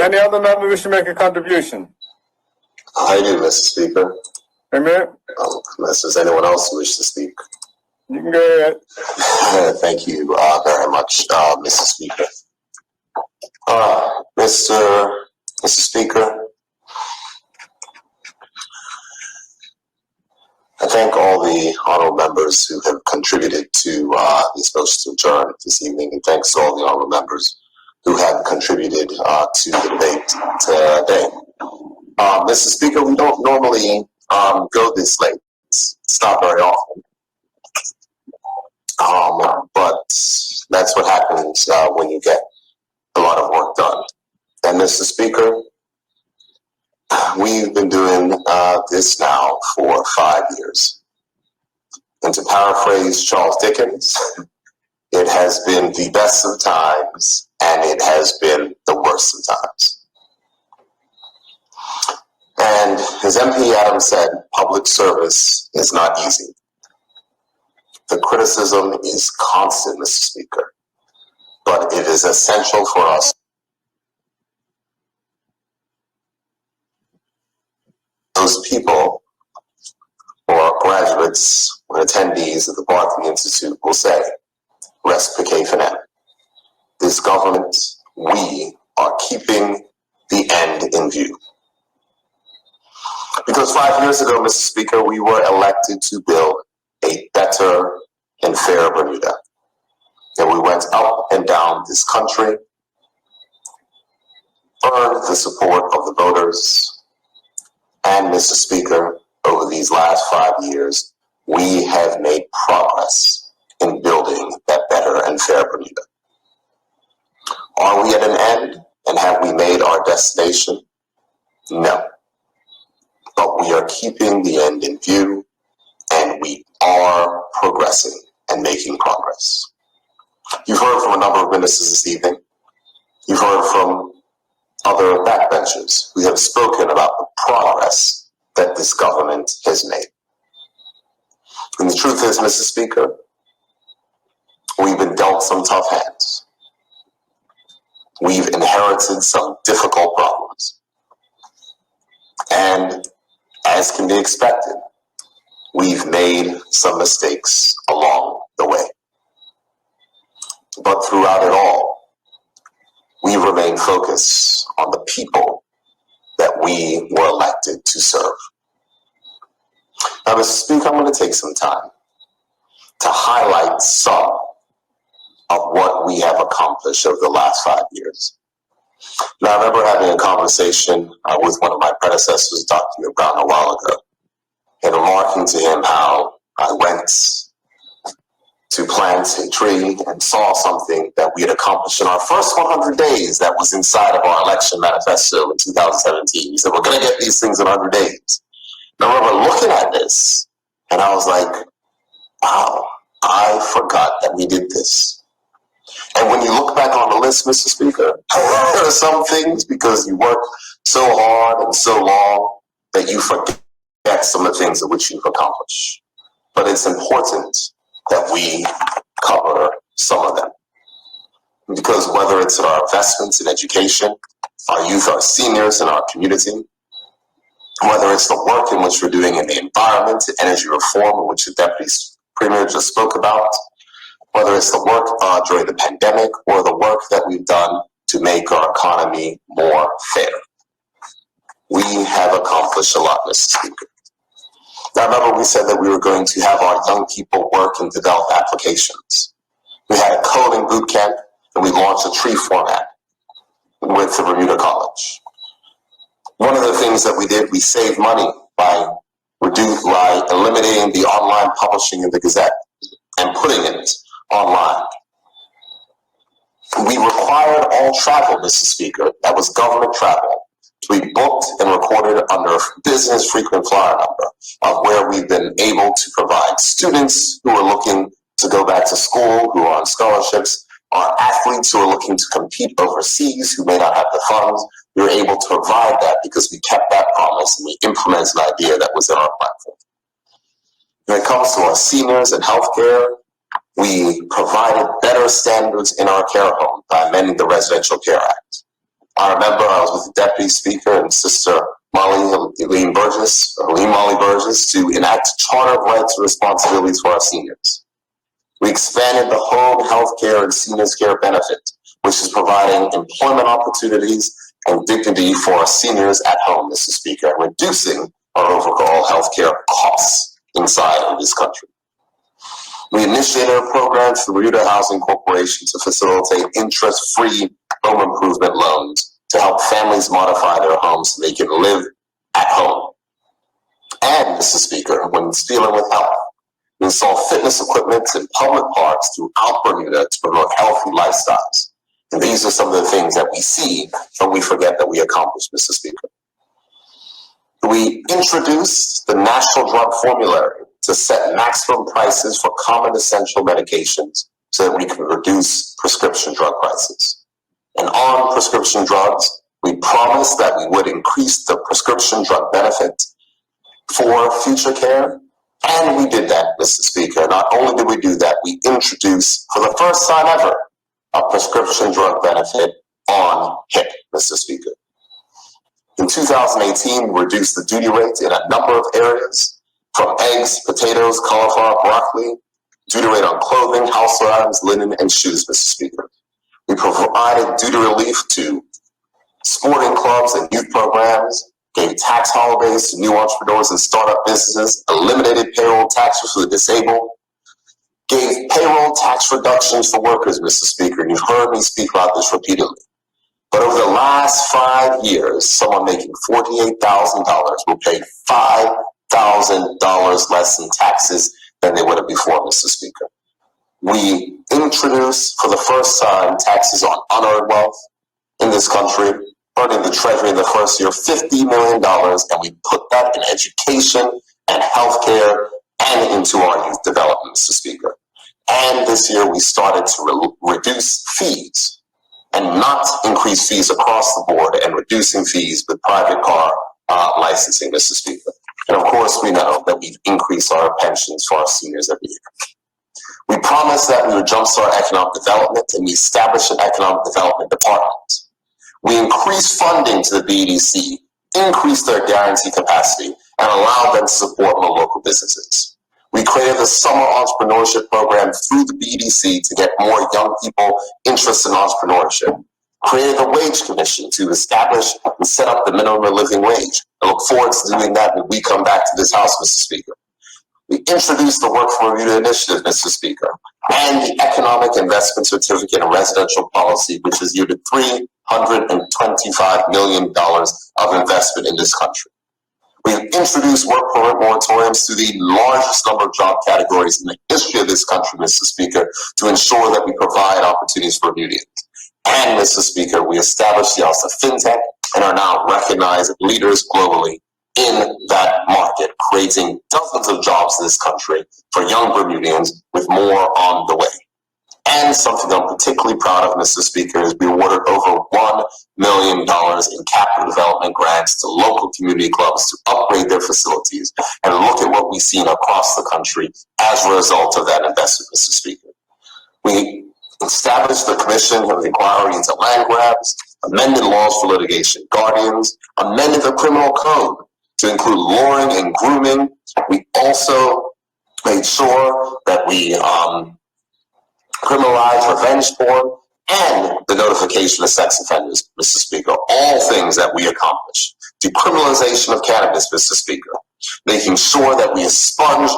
there any other member wish to make a contribution? I do, Mr. Speaker. Amen. Unless there's anyone else who wishes to speak. You can go ahead. Thank you very much, Mr. Speaker. Mr. Speaker, I thank all the honorable members who have contributed to this motion to adjourn this evening, and thanks to all the honorable members who have contributed to the debate today. Mr. Speaker, we don't normally go this late. It's not very often. But that's what happens when you get a lot of work done. And Mr. Speaker, we've been doing this now for 5 years. And to paraphrase Charles Dickens, it has been the best of times and it has been the worst of times. And as MP Adams said, public service is not easy. The criticism is constant, Mr. Speaker, but it is essential for us. Those people or graduates or attendees of the Barton Institute will say, rest piquet. This government, we are keeping the end in view. Because 5 years ago, Mr. Speaker, we were elected to build a better and fairer Bermuda. And we went up and down this country, earned the support of the voters, and Mr. Speaker, over these last 5 years, we have made progress in building that better and fairer Bermuda. Are we at an end, and have we made our destination? No. But we are keeping the end in view, and we are progressing and making progress. You've heard from a number of ministers this evening. You've heard from other backbenchers who have spoken about the progress that this government has made. And the truth is, Mr. Speaker, we've been dealt some tough hands. We've inherited some difficult problems. And as can be expected, we've made some mistakes along the way. But throughout it all, we remain focused on the people that we were elected to serve. Now, Mr. Speaker, I'm going to take some time to highlight some of what we have accomplished over the last 5 years. Now, I remember having a conversation with one of my predecessors, Dr. Brown, a while ago, and remarking to him how I went to plant a tree and saw something that we had accomplished in our first 100 days that was inside of our election manifesto in 2017. He said, we're going to get these things in 100 days. And I remember looking at this, and I was like, wow, I forgot that we did this. And when you look back on the list, Mr. Speaker, there are some things, because you work so hard and so long, that you forget some of the things of which you've accomplished. But it's important that we cover some of them. Because whether it's our investments in education, our youth, our seniors, and our community, whether it's the work in which we're doing in the environment, energy reform, in which the Deputy Premier just spoke about, whether it's the work during the pandemic or the work that we've done to make our economy more fair. We have accomplished a lot, Mr. Speaker. Now, remember we said that we were going to have our young people work and develop applications. We had a coding boot camp, and we launched a tree format with the Bermuda College. One of the things that we did, we saved money by eliminating the online publishing in the Gazette and putting it online. We required all travel, Mr. Speaker, that was government travel, to be booked and recorded under a business frequent flyer number of where we've been able to provide students who are looking to go back to school, who are on scholarships, our athletes who are looking to compete overseas, who may not have the funds. We were able to provide that because we kept that promise and we implemented an idea that was in our platform. When it comes to our seniors and healthcare, we provided better standards in our care home by amending the Residential Care Act. I remember I was with the Deputy Speaker and Sister Lee Burgess, to enact a Charter of Rights and Responsibilities for our seniors. We expanded the home health care and seniors care benefit, which is providing employment opportunities and dignity for our seniors at home, Mr. Speaker, and reducing our overall health care costs inside of this country. We initiated a program through Bermuda Housing Corporation to facilitate interest-free home improvement loans to help families modify their homes so they can live at home. And, Mr. Speaker, when dealing with health, we install fitness equipment in public parks throughout Bermuda to promote healthy lifestyles. And these are some of the things that we see, but we forget that we accomplished, Mr. Speaker. We introduced the National Drug Formulary to set maximum prices for common essential medications so that we can reduce prescription drug prices. And on prescription drugs, we promised that we would increase the prescription drug benefit for future care. And we did that, Mr. Speaker. Not only did we do that, we introduced, for the first time ever, a prescription drug benefit on HIP, Mr. Speaker. In 2018, we reduced the duty rate in a number of areas, from eggs, potatoes, cauliflower, broccoli, duty rate on clothing, household items, linen, and shoes, Mr. Speaker. We provided duty relief to sporting clubs and youth programs, gave tax holidays to new entrepreneurs and startup businesses, eliminated payroll taxes for the disabled, gave payroll tax reductions for workers, Mr. Speaker, and you've heard me speak about this repeatedly. But over the last 5 years, someone making $48,000 will pay $5,000 less in taxes than they would have before, Mr. Speaker. We introduced, for the first time, taxes on unearned wealth in this country, earning the Treasury in the first year $50 million, and we put that in education and healthcare and into our youth development, Mr. Speaker. And this year we started to reduce fees and not increase fees across the board and reducing fees with private car licensing, Mr. Speaker. And of course, we know that we've increased our pensions for our seniors every year. We promised that we would jumpstart economic development, and we established an economic development department. We increased funding to the BEDC, increased their guarantee capacity, and allowed them to support more local businesses. We created the summer entrepreneurship program through the BEDC to get more young people interested in entrepreneurship. Created the wage commission to establish and set up the minimum living wage. I look forward to doing that when we come back to this House, Mr. Speaker. We introduced the Work for Bermuda initiative, Mr. Speaker, and the Economic Investment Certificate and Residential Policy, which has yielded $325 million of investment in this country. We've introduced work permit moratoriums to the largest number of job categories in the history of this country, Mr. Speaker, to ensure that we provide opportunities for Bermudians. And, Mr. Speaker, we established the Office of FinTech and are now recognized leaders globally in that market, creating dozens of jobs in this country for young Bermudians, with more on the way. And something I'm particularly proud of, Mr. Speaker, is we awarded over $1 million in capital development grants to local community clubs to upgrade their facilities, and look at what we've seen across the country as a result of that investment, Mr. Speaker. We established the Commission of Inquiry into Land Grabs, amended laws for litigation guardians, amended the criminal code to include luring and grooming. We also made sure that we criminalize revenge porn and the notification of sex offenders, Mr. Speaker. All things that we accomplished. Decriminalization of cannabis, Mr. Speaker. Making sure that we expunge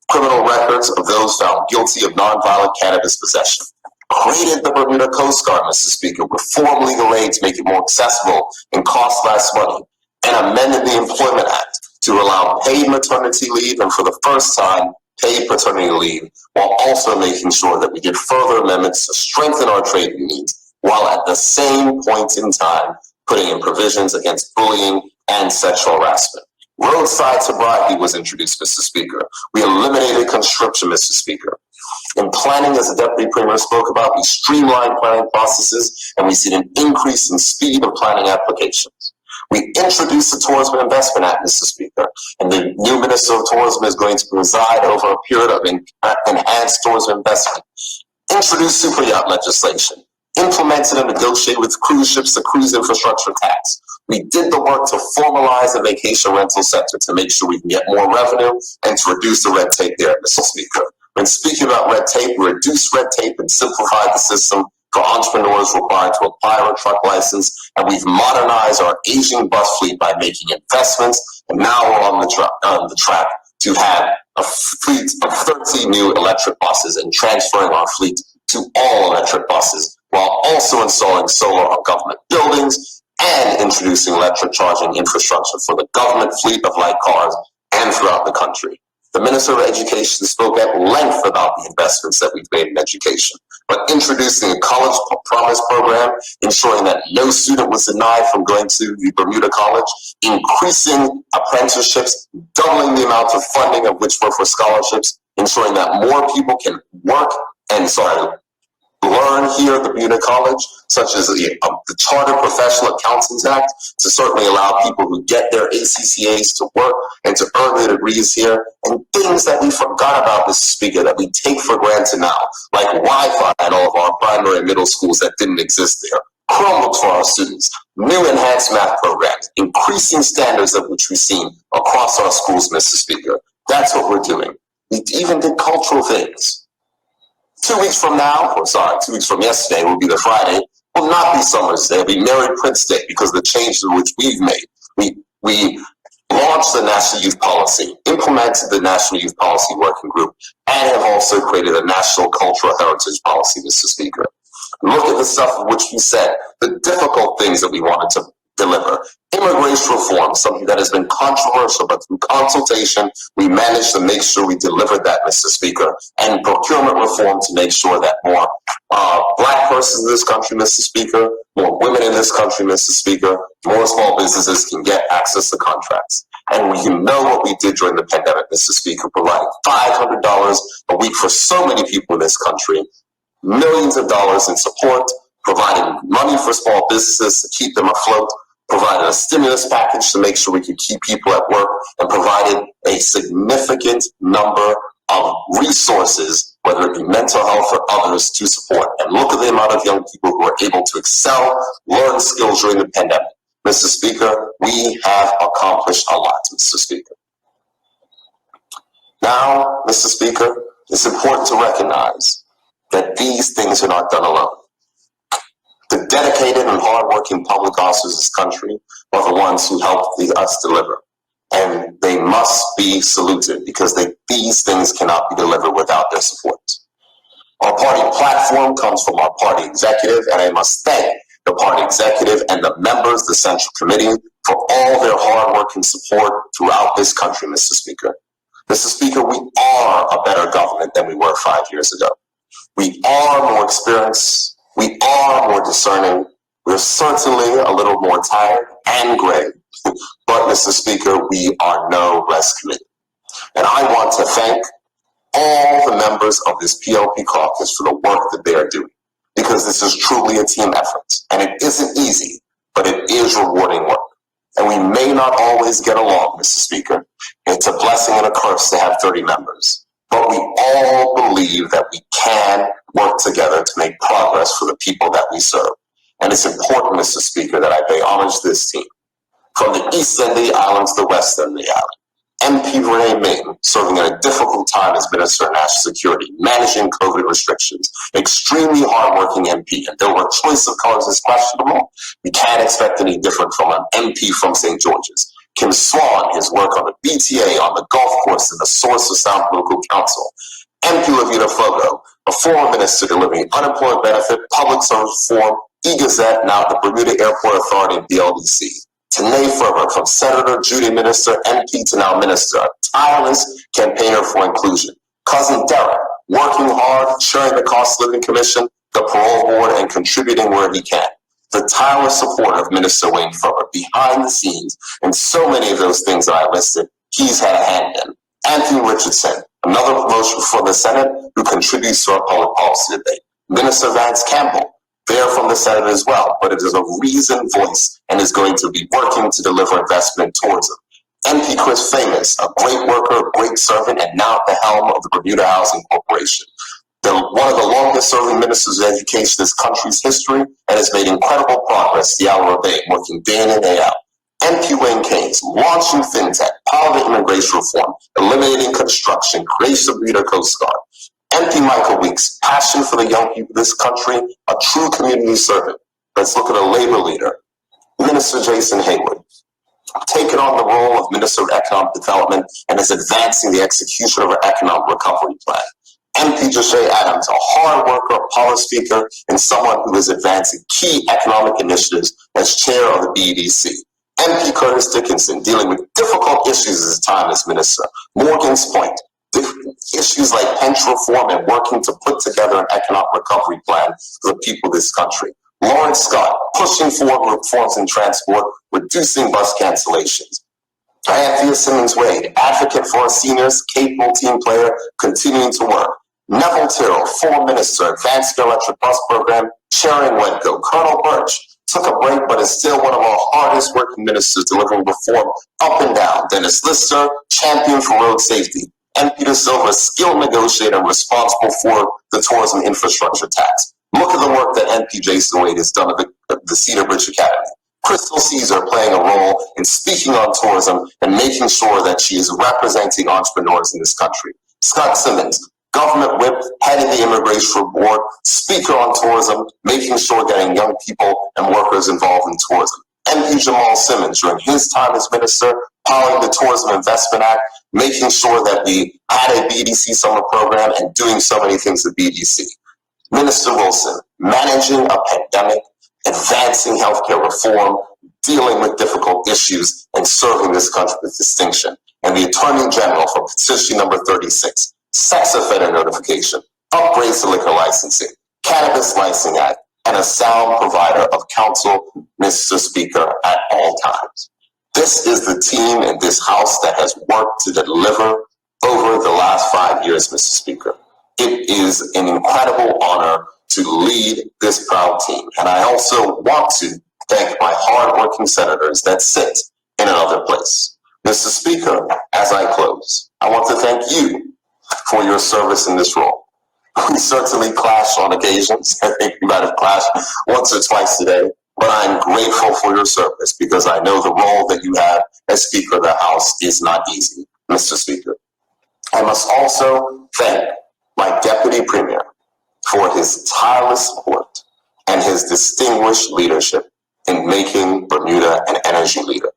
criminal records of those found guilty of nonviolent cannabis possession. Created the Bermuda Coast Guard, Mr. Speaker, reformed legal aid to make it more accessible and cost less money, and amended the Employment Act to allow paid maternity leave and, for the first time, paid paternity leave, while also making sure that we did further amendments to strengthen our trade unions, while at the same point in time putting in provisions against bullying and sexual harassment. Roadside sobriety was introduced, Mr. Speaker. We eliminated conscription, Mr. Speaker. In planning, as the Deputy Premier spoke about, we streamlined planning processes, and we've seen an increase in speed of planning applications. We introduced the Tourism Investment Act, Mr. Speaker, and the new Minister of Tourism is going to preside over a period of enhanced tourism investment. Introduced super yacht legislation, implemented and negotiated with cruise ships the cruise infrastructure tax. We did the work to formalize the vacation rental sector to make sure we can get more revenue and to reduce the red tape there, Mr. Speaker. When speaking about red tape, we reduced red tape and simplified the system for entrepreneurs required to apply for a truck license, and we've modernized our aging bus fleet by making investments, and now we're on the track to have a fleet of 30 new electric buses and transferring our fleet to all electric buses, while also installing solar on government buildings and introducing electric charging infrastructure for the government fleet of light cars and throughout the country. The Minister of Education spoke at length about the investments that we've made in education, but introducing a college promise program, ensuring that no student was denied from going to the Bermuda College, increasing apprenticeships, doubling the amount of funding of which were for scholarships, ensuring that more people can learn here at the Bermuda College, such as the Chartered Professional Accountants Act, to certainly allow people who get their ACCAs to work and to earn their degrees here, and things that we forgot about, Mr. Speaker, that we take for granted now, like Wi-Fi at all of our primary and middle schools that didn't exist there, Chromebooks for our students, new enhanced math programs, increasing standards of which we've seen across our schools, Mr. Speaker. That's what we're doing. We even did cultural things. 2 weeks from yesterday will be the Friday, will not be Summer's Day, it'll be Mary Prince Day because of the changes which we've made. We launched the National Youth Policy, implemented the National Youth Policy Working Group, and have also created a National Cultural Heritage Policy, Mr. Speaker. Look at the stuff of which we said, the difficult things that we wanted to deliver. Immigration reform, something that has been controversial, but through consultation, we managed to make sure we delivered that, Mr. Speaker. And procurement reform to make sure that more Black persons in this country, Mr. Speaker, more women in this country, Mr. Speaker, more small businesses can get access to contracts. And we know what we did during the pandemic, Mr. Speaker, providing $500 a week for so many people in this country, millions of dollars in support, providing money for small businesses to keep them afloat, provided a stimulus package to make sure we could keep people at work, and provided a significant number of resources, whether it be mental health or others, to support. And look at the amount of young people who are able to excel, learn skills during the pandemic. Mr. Speaker, we have accomplished a lot, Mr. Speaker. Now, Mr. Speaker, it's important to recognize that these things are not done alone. The dedicated and hardworking public officers of this country are the ones who helped us deliver. And they must be saluted because these things cannot be delivered without their support. Our party platform comes from our party executive, and I must thank the party executive and the members of the Central Committee for all their hard work and support throughout this country, Mr. Speaker. Mr. Speaker, we are a better government than we were 5 years ago. We are more experienced. We are more discerning. We're certainly a little more tired and gray. But, Mr. Speaker, we are no less committed. And I want to thank all the members of this PLP caucus for the work that they are doing, because this is truly a team effort. And it isn't easy, but it is rewarding work. And we may not always get along, Mr. Speaker. It's a blessing and a curse to have 30 members. But we all believe that we can work together to make progress for the people that we serve. And it's important, Mr. Speaker, that I pay homage to this team. From the east end of the island to the west end of the island, MP Renee Ming, serving at a difficult time as Minister of National Security, managing COVID restrictions, extremely hardworking MP, and though her choice of colors is questionable, we can't expect any different from an MP from St. George's. Kim Swan, his work on the BTA, on the golf course, and the source of sound political counsel. MP Levita Fogo, a former minister delivering unemployment benefit, public service reform, E-Gazette, now the Bermuda Airport Authority and BLDC. Tanae Ferber, from Senator, Judy Minister, MP to now Minister, a tireless campaigner for inclusion. Cousin Derek, working hard, chairing the Cost of Living Commission, the Parole Board, and contributing where he can. The tireless support of Minister Wayne Ferber behind the scenes, and so many of those things that I listed, he's had a hand in. Anthony Richardson, another promotion for the Senate, who contributes to our public policy debate. Minister Vance Campbell, there from the Senate as well, but it is a reasoned voice and is going to be working to deliver investment towards them. MP Chris Famous, a great worker, a great servant, and now at the helm of the Bermuda Housing Corporation. one of the longest serving ministers of education in this country's history, and has made incredible progress the hour of day, working day in and day out. MP Wayne Keynes, launching fintech, power immigration reform, eliminating construction, creation of Bermuda Coast Guard. MP Michael Weeks, passion for the young people of this country, a true community servant. Let's look at a labor leader, Minister Jason Hayward, taking on the role of Minister of Economic Development and is advancing the execution of our economic recovery plan. MP Joshay Adams, a hard worker, a policy speaker, and someone who is advancing key economic initiatives as chair of the BEDC. MP Curtis Dickinson, dealing with difficult issues at his time as minister. Morgan's Point, issues like pension reform and working to put together an economic recovery plan for the people of this country. Lawrence Scott, pushing forward reforms in transport, reducing bus cancellations. Anthea Simmons-Wade, advocate for our seniors, capable team player, continuing to work. Neville Tyrrell, former minister, advanced electric bus program, chairing WEDCO. Colonel Birch took a break, but is still one of our hardest working ministers, delivering reform up and down. Dennis Lister, champion for road safety. And Peter Silva, skilled negotiator and responsible for the tourism infrastructure tax. Look at the work that MP Jason Wade has done at the Cedar Bridge Academy. Crystal Caesar playing a role in speaking on tourism and making sure that she is representing entrepreneurs in this country. Scott Simmons, government whip, head of the immigration board, speaker on tourism, making sure getting young people and workers involved in tourism. MP Jamal Simmons, during his time as minister, powering the Tourism Investment Act, making sure that we had a BDC summer program and doing so many things at BDC. Minister Wilson, managing a pandemic, advancing healthcare reform, dealing with difficult issues, and serving this country with distinction. And the Attorney General for petition number 36, sex offender notification, upgrades to liquor licensing, cannabis licensing act, and a sound provider of counsel, Mr. Speaker, at all times. This is the team in this House that has worked to deliver over the last 5 years, Mr. Speaker. It is an incredible honor to lead this proud team. And I also want to thank my hardworking senators that sit in another place. Mr. Speaker, as I close, I want to thank you for your service in this role. We certainly clash on occasions. I think we might have clashed once or twice today, but I'm grateful for your service because I know the role that you have as Speaker of the House is not easy, Mr. Speaker. I must also thank my Deputy Premier for his tireless support and his distinguished leadership in making Bermuda an energy leader.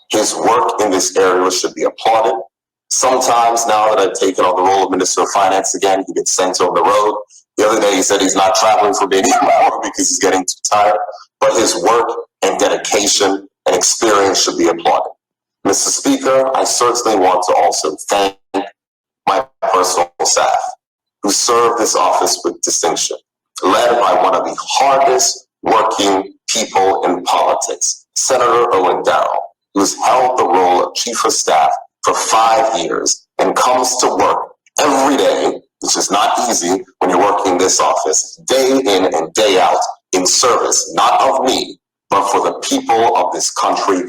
His work in this area should be applauded. Sometimes now that I've taken on the role of Minister of Finance again, he gets sent on the road. The other day he said he's not traveling for me anymore because he's getting too tired. But his work and dedication and experience should be applauded. Mr. Speaker, I certainly want to also thank my personal staff who serve this office with distinction, led by one of the hardest working people in politics, Senator Owen Darrell, who's held the role of Chief of Staff for 5 years and comes to work every day, which is not easy when you're working in this office, day in and day out, in service, not of me, but for the people of this country